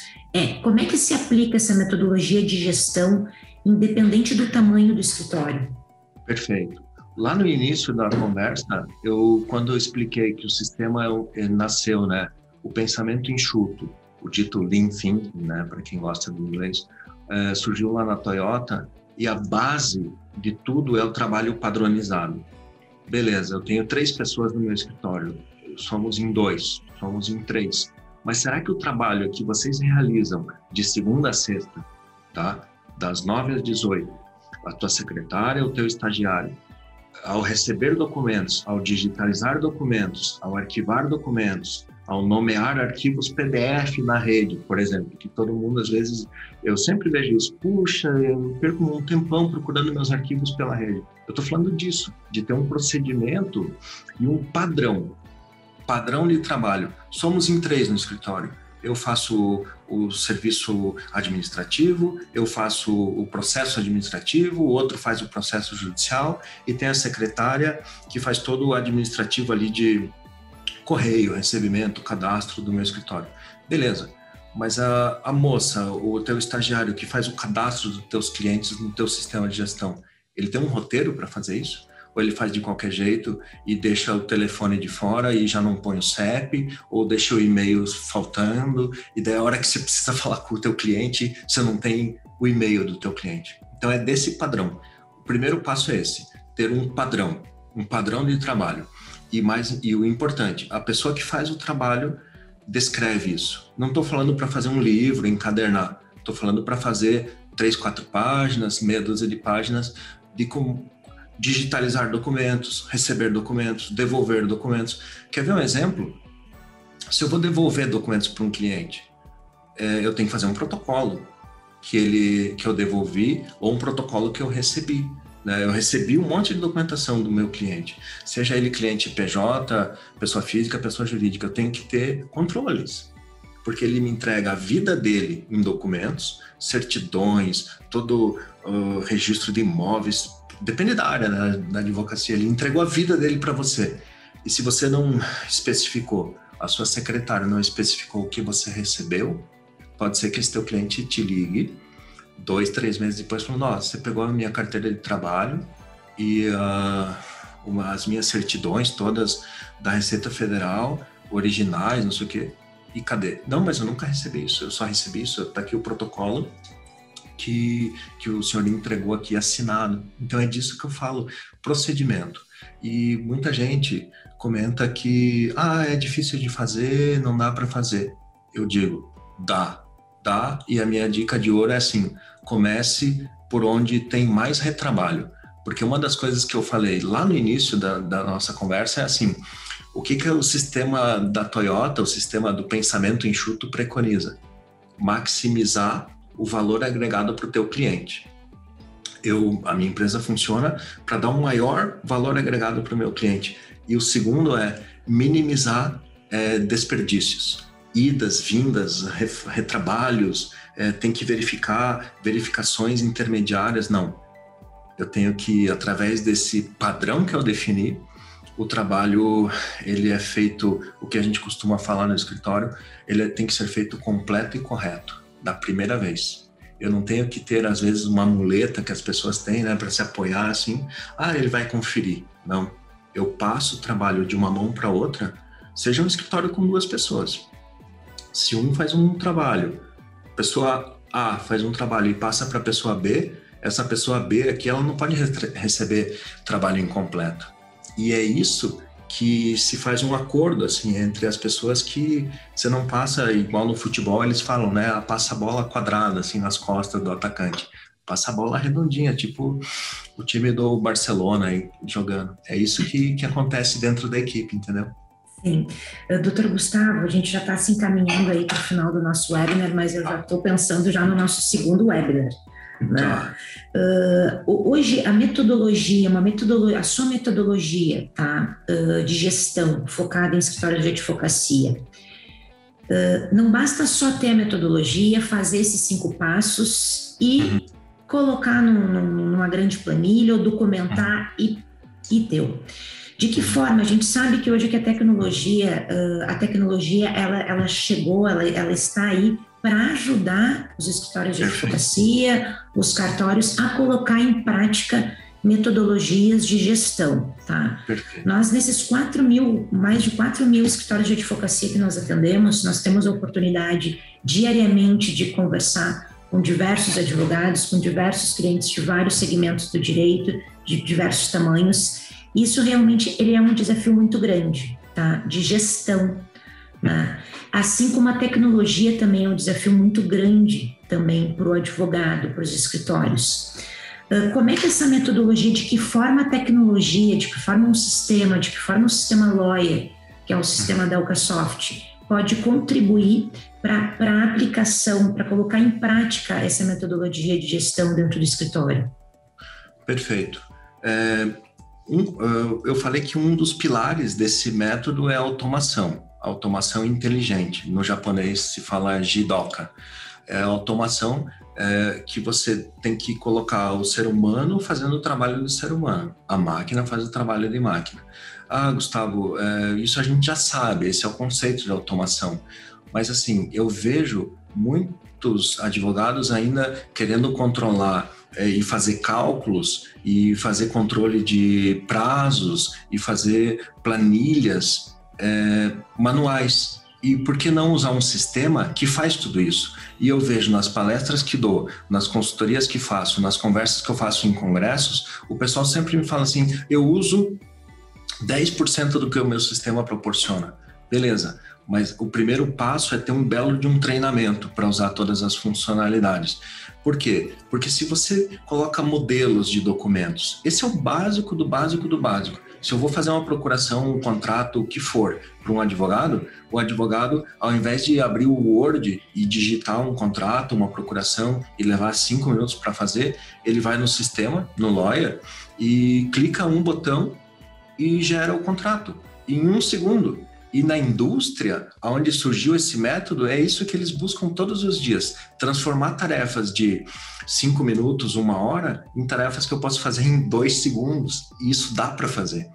como é que se aplica essa metodologia de gestão independente do tamanho do escritório? Perfeito. Lá no início da conversa, quando eu expliquei que o sistema nasceu, né, o pensamento enxuto, o dito Lean Thinking, né, para quem gosta do inglês, surgiu lá na Toyota, e a base de tudo é o trabalho padronizado. Beleza, eu tenho 3 pessoas no meu escritório, somos em 2, somos em 3, mas será que o trabalho que vocês realizam de segunda a sexta, tá? Das 9 às 18, a tua secretária, o teu estagiário, ao receber documentos, ao digitalizar documentos, ao arquivar documentos, ao nomear arquivos PDF na rede, por exemplo, que todo mundo, às vezes, eu sempre vejo isso, puxa, eu perco um tempão procurando meus arquivos pela rede. Eu estou falando disso, de ter um procedimento e um padrão de trabalho. Somos em 3 no escritório. Eu faço o serviço administrativo, eu faço o processo administrativo, o outro faz o processo judicial e tem a secretária que faz todo o administrativo ali de correio, recebimento, cadastro do meu escritório. Beleza, mas a moça, o teu estagiário que faz o cadastro dos teus clientes no teu sistema de gestão, ele tem um roteiro para fazer isso? Ou ele faz de qualquer jeito e deixa o telefone de fora e já não põe o CEP, ou deixa o e-mail faltando, e daí a hora que você precisa falar com o teu cliente, você não tem o e-mail do teu cliente. Então é desse padrão. O primeiro passo é esse, ter um padrão de trabalho. E o importante, a pessoa que faz o trabalho descreve isso. Não estou falando para fazer um livro, encadernar. Estou falando para fazer 3, 4 páginas, meia dúzia de páginas de como digitalizar documentos, receber documentos, devolver documentos. Quer ver um exemplo? Se eu vou devolver documentos para um cliente, eu tenho que fazer um protocolo que eu devolvi ou um protocolo que eu recebi. Eu recebi um monte de documentação do meu cliente, seja ele cliente PJ, pessoa física, pessoa jurídica, eu tenho que ter controles, porque ele me entrega a vida dele em documentos, certidões, todo registro de imóveis, depende da área, né, da advocacia, ele entregou a vida dele para você, e se você não especificou, a sua secretária não especificou o que você recebeu, pode ser que esse teu cliente te ligue 2, 3 meses depois, falando, nossa, você pegou a minha carteira de trabalho e as minhas certidões todas da Receita Federal, originais, não sei o quê, e cadê? Não, mas eu nunca recebi isso, eu só recebi isso, tá aqui o protocolo que o senhor entregou aqui assinado. Então é disso que eu falo, procedimento. E muita gente comenta que, é difícil de fazer, não dá para fazer. Eu digo, dá, e a minha dica de ouro é assim, comece por onde tem mais retrabalho, porque uma das coisas que eu falei lá no início da nossa conversa é assim, o que o sistema da Toyota, o sistema do pensamento enxuto preconiza? Maximizar o valor agregado para o teu cliente. A minha empresa funciona para dar um maior valor agregado para o meu cliente, e o segundo é minimizar desperdícios. Idas, vindas, retrabalhos, tem que verificações intermediárias, não. Eu tenho que, através desse padrão que eu defini, o trabalho, ele é feito, o que a gente costuma falar no escritório, ele tem que ser feito completo e correto, da primeira vez. Eu não tenho que ter, às vezes, uma muleta que as pessoas têm, né, para se apoiar assim. Ele vai conferir. Não. Eu passo o trabalho de uma mão para outra, seja um escritório com 2 pessoas. Se um faz um trabalho, a pessoa A faz um trabalho e passa para a pessoa B, essa pessoa B aqui, ela não pode receber trabalho incompleto. E é isso que se faz um acordo assim entre as pessoas, que você não passa, igual no futebol eles falam, né, passa a bola quadrada assim nas costas do atacante, passa a bola redondinha, tipo o time do Barcelona aí jogando. É isso que acontece dentro da equipe, entendeu? Sim. Doutor Gustavo, a gente já está se encaminhando aí para o final do nosso webinar, mas eu já estou pensando já no nosso segundo webinar. Né? Hoje a metodologia, a sua metodologia, tá, de gestão focada em escritório de advocacia, não basta só ter a metodologia, fazer esses 5 passos e colocar numa grande planilha ou documentar e deu. De que forma? A gente sabe que hoje que a tecnologia ela chegou, ela está aí para ajudar os escritórios de advocacia, os cartórios a colocar em prática metodologias de gestão, tá? Perfeito. Nós, nesses mais de 4 mil escritórios de advocacia que nós atendemos, nós temos a oportunidade diariamente de conversar com diversos advogados, com diversos clientes de vários segmentos do direito, de diversos tamanhos. Isso realmente ele é um desafio muito grande, tá? De gestão, né? Assim como a tecnologia também é um desafio muito grande também para o advogado, para os escritórios. Como é que essa metodologia, de que forma a tecnologia, de que forma um sistema, de que forma o sistema Lawyer, que é o sistema da Ucasoft, pode contribuir para a aplicação, para colocar em prática essa metodologia de gestão dentro do escritório? Perfeito. Eu falei que um dos pilares desse método é a automação inteligente. No japonês se fala Jidoka. É a automação que você tem que colocar o ser humano fazendo o trabalho do ser humano. A máquina faz o trabalho de máquina. Gustavo, isso a gente já sabe, esse é o conceito de automação. Mas assim, eu vejo muitos advogados ainda querendo controlar e fazer cálculos e fazer controle de prazos e fazer planilhas manuais. E por que não usar um sistema que faz tudo isso? E eu vejo nas palestras que dou, nas consultorias que faço, nas conversas que eu faço em congressos, o pessoal sempre me fala assim, eu uso 10% do que o meu sistema proporciona. Beleza, mas o primeiro passo é ter um belo de um treinamento para usar todas as funcionalidades. Por quê? Porque se você coloca modelos de documentos, esse é o básico do básico do básico. Se eu vou fazer uma procuração, um contrato, o que for, para um advogado, o advogado, ao invés de abrir o Word e digitar um contrato, uma procuração e levar 5 minutos para fazer, ele vai no sistema, no Lawyer, e clica um botão e gera o contrato em 1 segundo. E na indústria, onde surgiu esse método, é isso que eles buscam todos os dias, transformar tarefas de 5 minutos, 1 hora, em tarefas que eu posso fazer em 2 segundos, e isso dá para fazer.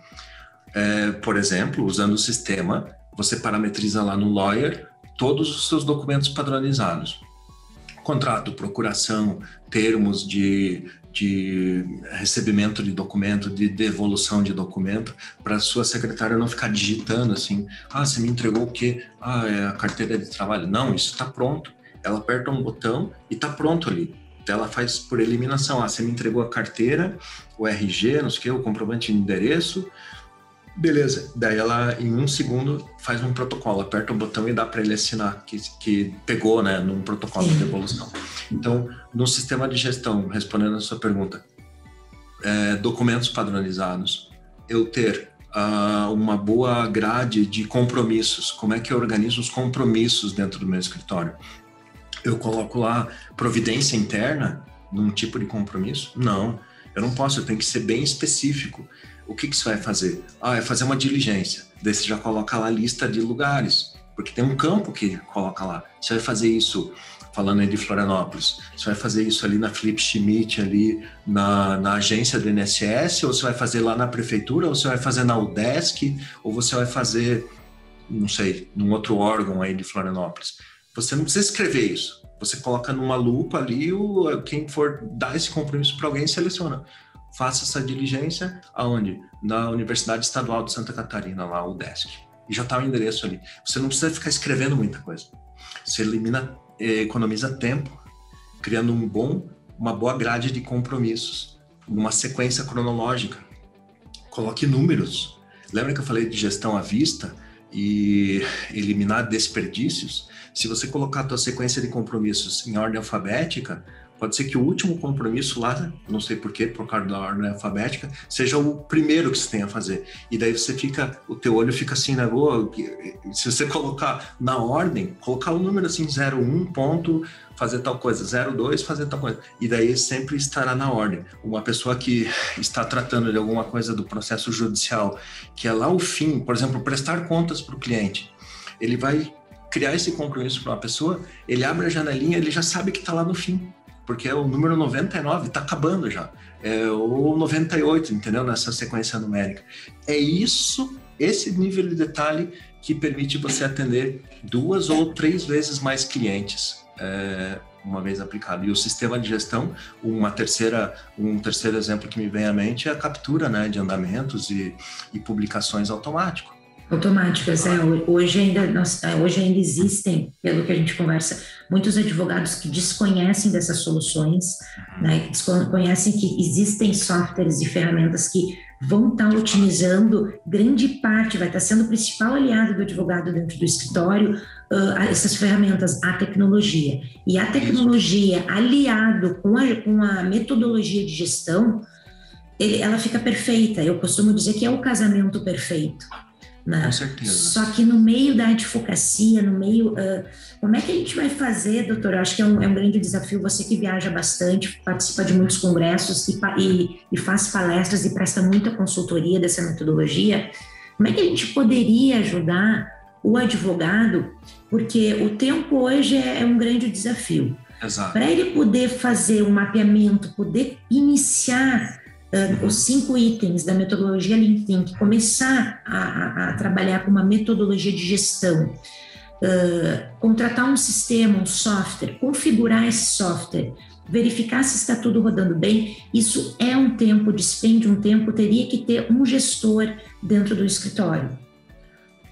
Por exemplo, usando o sistema, você parametriza lá no Lawyer todos os seus documentos padronizados. Contrato, procuração, termos de recebimento de documento, de devolução de documento, para a sua secretária não ficar digitando assim, você me entregou o quê? É a carteira de trabalho. Não, isso está pronto. Ela aperta um botão e está pronto ali. Então ela faz por eliminação. Você me entregou a carteira, o RG, não sei o quê, o comprovante de endereço. Beleza, daí ela em 1 segundo faz um protocolo, aperta o botão e dá para ele assinar que pegou, né, num protocolo de devolução. Então, no sistema de gestão, respondendo a sua pergunta, documentos padronizados, eu ter uma boa grade de compromissos, como é que eu organizo os compromissos dentro do meu escritório? Eu coloco lá providência interna num tipo de compromisso? Não, eu não posso, eu tenho que ser bem específico. O que você vai fazer? É fazer uma diligência. Daí você já coloca lá a lista de lugares, porque tem um campo que coloca lá. Você vai fazer isso falando aí de Florianópolis, você vai fazer isso ali na Felipe Schmidt, ali na agência do INSS, ou você vai fazer lá na prefeitura, ou você vai fazer na UDESC, ou você vai fazer, não sei, num outro órgão aí de Florianópolis. Você não precisa escrever isso. Você coloca numa lupa ali, quem for dar esse compromisso para alguém seleciona. Faça essa diligência aonde? Na Universidade Estadual de Santa Catarina, lá, UDESC. E já está o endereço ali. Você não precisa ficar escrevendo muita coisa. Você economiza tempo, criando uma boa grade de compromissos, uma sequência cronológica. Coloque números. Lembra que eu falei de gestão à vista e eliminar desperdícios? Se você colocar a tua sequência de compromissos em ordem alfabética, pode ser que o último compromisso lá, não sei porquê, por causa da ordem alfabética, seja o primeiro que você tem a fazer. E daí o teu olho fica assim, né? Se você colocar na ordem, colocar o número assim, 01, ponto, fazer tal coisa, 02, fazer tal coisa. E daí sempre estará na ordem. Uma pessoa que está tratando de alguma coisa do processo judicial, que é lá o fim, por exemplo, prestar contas para o cliente, ele vai criar esse compromisso para uma pessoa, ele abre a janelinha, ele já sabe que está lá no fim. Porque o número 99 está acabando já, ou 98, entendeu? Nessa sequência numérica. É esse nível de detalhe que permite você atender 2 ou 3 vezes mais clientes, uma vez aplicado. E o sistema de gestão, um terceiro exemplo que me vem à mente é a captura, né, de andamentos e publicações automáticas. Hoje ainda existem, pelo que a gente conversa, muitos advogados que desconhecem dessas soluções, né, que desconhecem que existem softwares e ferramentas que vão estar otimizando grande parte, vai estar sendo o principal aliado do advogado dentro do escritório, essas ferramentas, a tecnologia. E a tecnologia aliado com a metodologia de gestão, ela fica perfeita. Eu costumo dizer que é o casamento perfeito. Né? Com certeza. Só que no meio da advocacia, como é que a gente vai fazer, doutor? Eu acho que é um grande desafio, você que viaja bastante, participa de muitos congressos e faz palestras e presta muita consultoria dessa metodologia. Como é que a gente poderia ajudar o advogado? Porque o tempo hoje é um grande desafio. Exato. Para ele poder fazer um mapeamento, poder iniciar os 5 itens da metodologia Lean Thinking, começar a trabalhar com uma metodologia de gestão, contratar um sistema, um software, configurar esse software, verificar se está tudo rodando bem, isso é um tempo, despende um tempo, teria que ter um gestor dentro do escritório.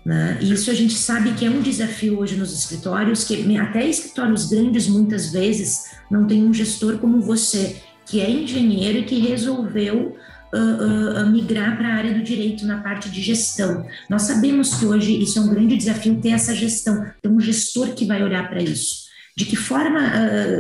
Né? E isso a gente sabe que é um desafio hoje nos escritórios, que até escritórios grandes muitas vezes não tem um gestor como você, que é engenheiro e que resolveu migrar para a área do direito na parte de gestão. Nós sabemos que hoje isso é um grande desafio, ter essa gestão, ter um gestor que vai olhar para isso. De que forma,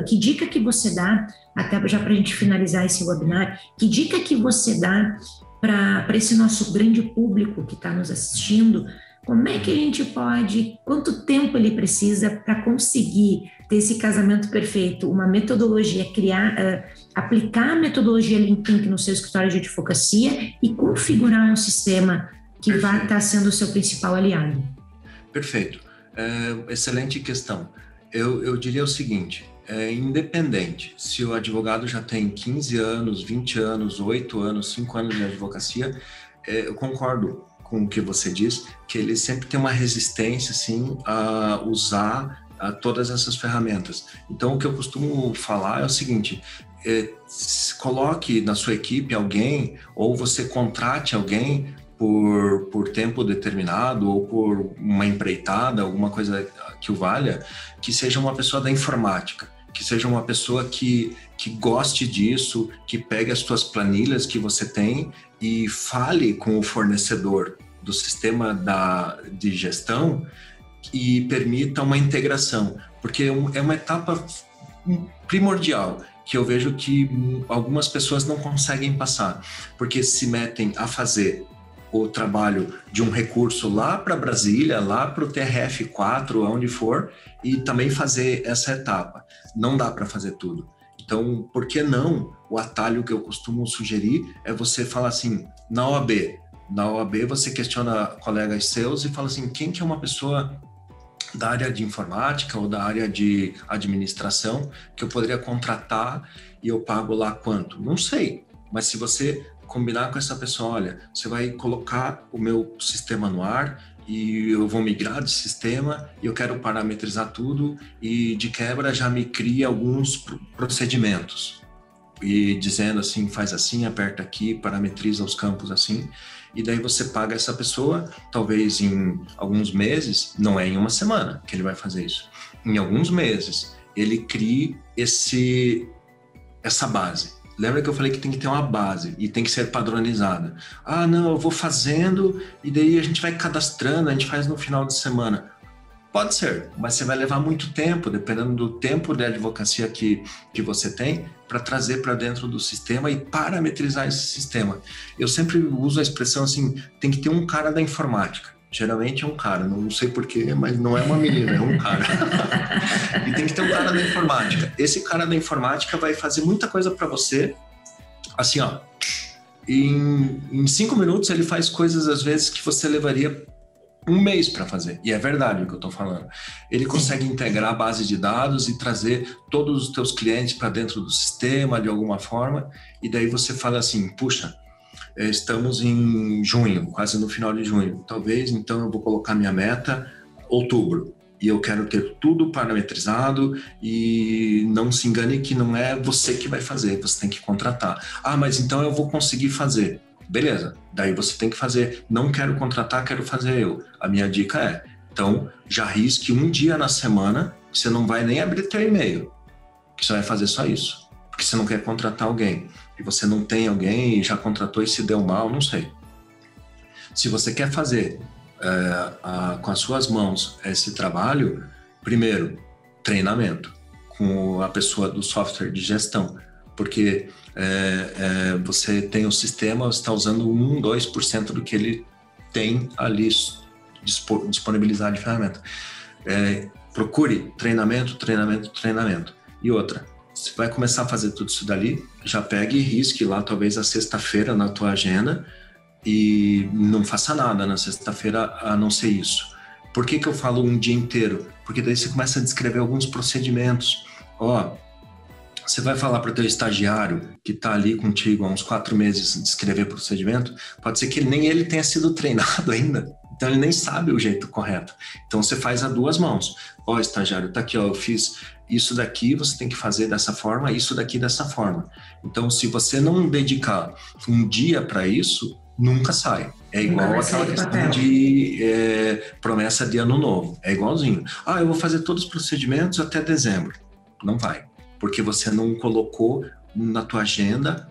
que dica que você dá, até já para a gente finalizar esse webinar, que dica que você dá para esse nosso grande público que está nos assistindo, como é que a gente pode, quanto tempo ele precisa para conseguir ter esse casamento perfeito, uma metodologia, aplicar a metodologia Lean Thinking no seu escritório de advocacia e configurar um sistema que vai estar sendo o seu principal aliado? Perfeito. Excelente questão. Eu diria o seguinte, independente se o advogado já tem 15 anos, 20 anos, 8 anos, 5 anos de advocacia, eu concordo com o que você diz, que ele sempre tem uma resistência, assim, a usar todas essas ferramentas. Então, o que eu costumo falar é o seguinte, coloque na sua equipe alguém, ou você contrate alguém por tempo determinado, ou por uma empreitada, alguma coisa que o valha, que seja uma pessoa da informática, que seja uma pessoa que goste disso, que pegue as suas planilhas que você tem e fale com o fornecedor do sistema de gestão e permita uma integração, porque é uma etapa primordial que eu vejo que algumas pessoas não conseguem passar, porque se metem a fazer o trabalho de um recurso lá para Brasília, lá para o TRF4, onde for, e também fazer essa etapa. Não dá para fazer tudo. Então, por que não? O atalho que eu costumo sugerir é você falar assim, na OAB você questiona colegas seus e fala assim, quem que é uma pessoa da área de informática ou da área de administração que eu poderia contratar e eu pago lá quanto? Não sei, mas se você combinar com essa pessoa, olha, você vai colocar o meu sistema no ar e eu vou migrar de sistema e eu quero parametrizar tudo e de quebra já me cria alguns procedimentos e dizendo assim, faz assim, aperta aqui, parametriza os campos assim, e daí você paga essa pessoa, talvez em alguns meses, não é em uma semana que ele vai fazer isso, em alguns meses ele cria essa base. Lembra que eu falei que tem que ter uma base e tem que ser padronizada. Ah, não, eu vou fazendo e daí a gente vai cadastrando, a gente faz no final de semana. Pode ser, mas você vai levar muito tempo, dependendo do tempo de advocacia que você tem, para trazer para dentro do sistema e parametrizar esse sistema. Eu sempre uso a expressão assim, tem que ter um cara da informática. Geralmente é um cara, não sei porquê, mas não é uma menina, é um cara. E tem que ter um cara da informática. Esse cara da informática vai fazer muita coisa para você, assim, ó. Em 5 minutos ele faz coisas, às vezes, que você levaria um mês para fazer. E é verdade o que eu estou falando. Ele consegue integrar a base de dados e trazer todos os teus clientes para dentro do sistema, de alguma forma. E daí você fala assim, puxa, estamos em junho, quase no final de junho. Talvez, então, eu vou colocar minha meta outubro. E eu quero ter tudo parametrizado e não se engane que não é você que vai fazer, você tem que contratar. Ah, mas então eu vou conseguir fazer. Beleza, daí você tem que fazer. Não quero contratar, quero fazer eu. A minha dica é, então, já risque um dia na semana que você não vai nem abrir teu e-mail, que você vai fazer só isso. Porque você não quer contratar alguém. E você não tem alguém e já contratou e se deu mal, não sei. Se você quer fazer com as suas mãos esse trabalho, primeiro, treinamento com a pessoa do software de gestão, porque você tem o sistema, você está usando 1, 2% do que ele tem ali disponibilizado de ferramenta. Procure treinamento. E outra, você vai começar a fazer tudo isso dali, já pegue e risque lá talvez a sexta-feira na tua agenda e não faça nada na sexta-feira a não ser isso. Por que eu falo um dia inteiro? Porque daí você começa a descrever alguns procedimentos. Você vai falar para o teu estagiário que está ali contigo há uns 4 meses descrever procedimento, pode ser que nem ele tenha sido treinado ainda, então ele nem sabe o jeito correto. Então você faz a 2 mãos. Estagiário, tá aqui, eu fiz isso daqui, você tem que fazer dessa forma, isso daqui dessa forma. Então, se você não dedicar um dia para isso, nunca sai. É igual aquela questão de promessa de ano novo. É igualzinho. Eu vou fazer todos os procedimentos até dezembro. Não vai. Porque você não colocou na tua agenda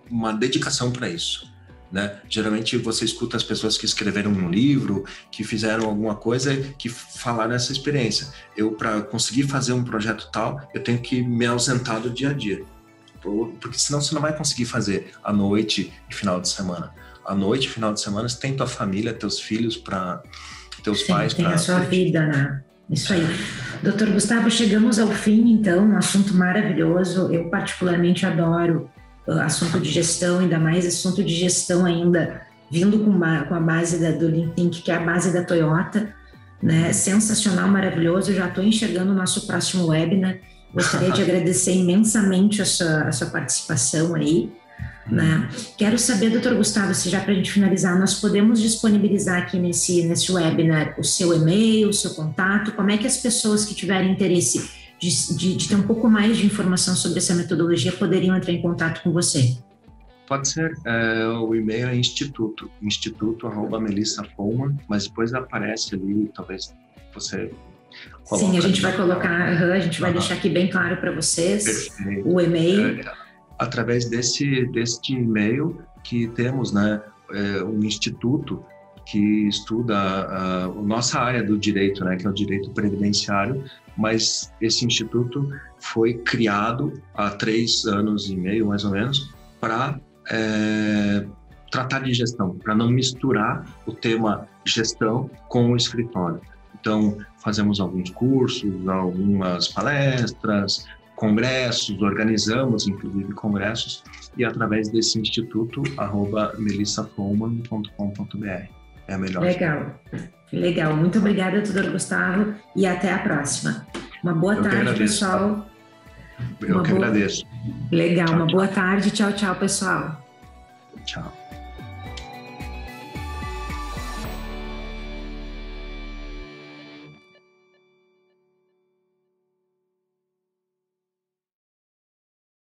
uma dedicação para isso. Né? Geralmente você escuta as pessoas que escreveram um livro, que fizeram alguma coisa, que falaram essa experiência. Eu, para conseguir fazer um projeto tal, eu tenho que me ausentar do dia a dia. Porque senão você não vai conseguir fazer à noite e final de semana. À noite e final de semana você tem tua família, teus filhos, teus pais. Tem a sua vida, né? Isso aí. Doutor Gustavo, chegamos ao fim, então, um assunto maravilhoso. Eu particularmente adoro assunto de gestão, ainda mais assunto de gestão ainda, vindo com a base do Lean Think, que é a base da Toyota, né? Sensacional, maravilhoso. Eu já estou enxergando o nosso próximo webinar. Gostaria de agradecer imensamente a sua participação aí, né? Quero saber, doutor Gustavo, se já para a gente finalizar, nós podemos disponibilizar aqui nesse webinar o seu e-mail, o seu contato, como é que as pessoas que tiverem interesse de ter um pouco mais de informação sobre essa metodologia poderiam entrar em contato com você? Pode ser, o e-mail é instituto@melissafowman, mas depois aparece ali, talvez você coloque. Sim, a gente vai colocar, a gente vai deixar aqui bem claro para vocês. Perfeito. O e-mail. Através deste e-mail que temos, né, um instituto que estuda a nossa área do direito, né, que é o direito previdenciário, mas esse instituto foi criado há 3 anos e meio, mais ou menos, para tratar de gestão, para não misturar o tema gestão com o escritório. Então, fazemos alguns cursos, algumas palestras, congressos, organizamos, inclusive, congressos, e através desse instituto, @melissafowman.com.br. É a melhor. Legal. Legal, muito obrigada, doutor Gustavo, e até a próxima. Uma boa tarde, pessoal. Eu que agradeço. Legal, uma boa tarde. Tchau, tchau, pessoal. Tchau.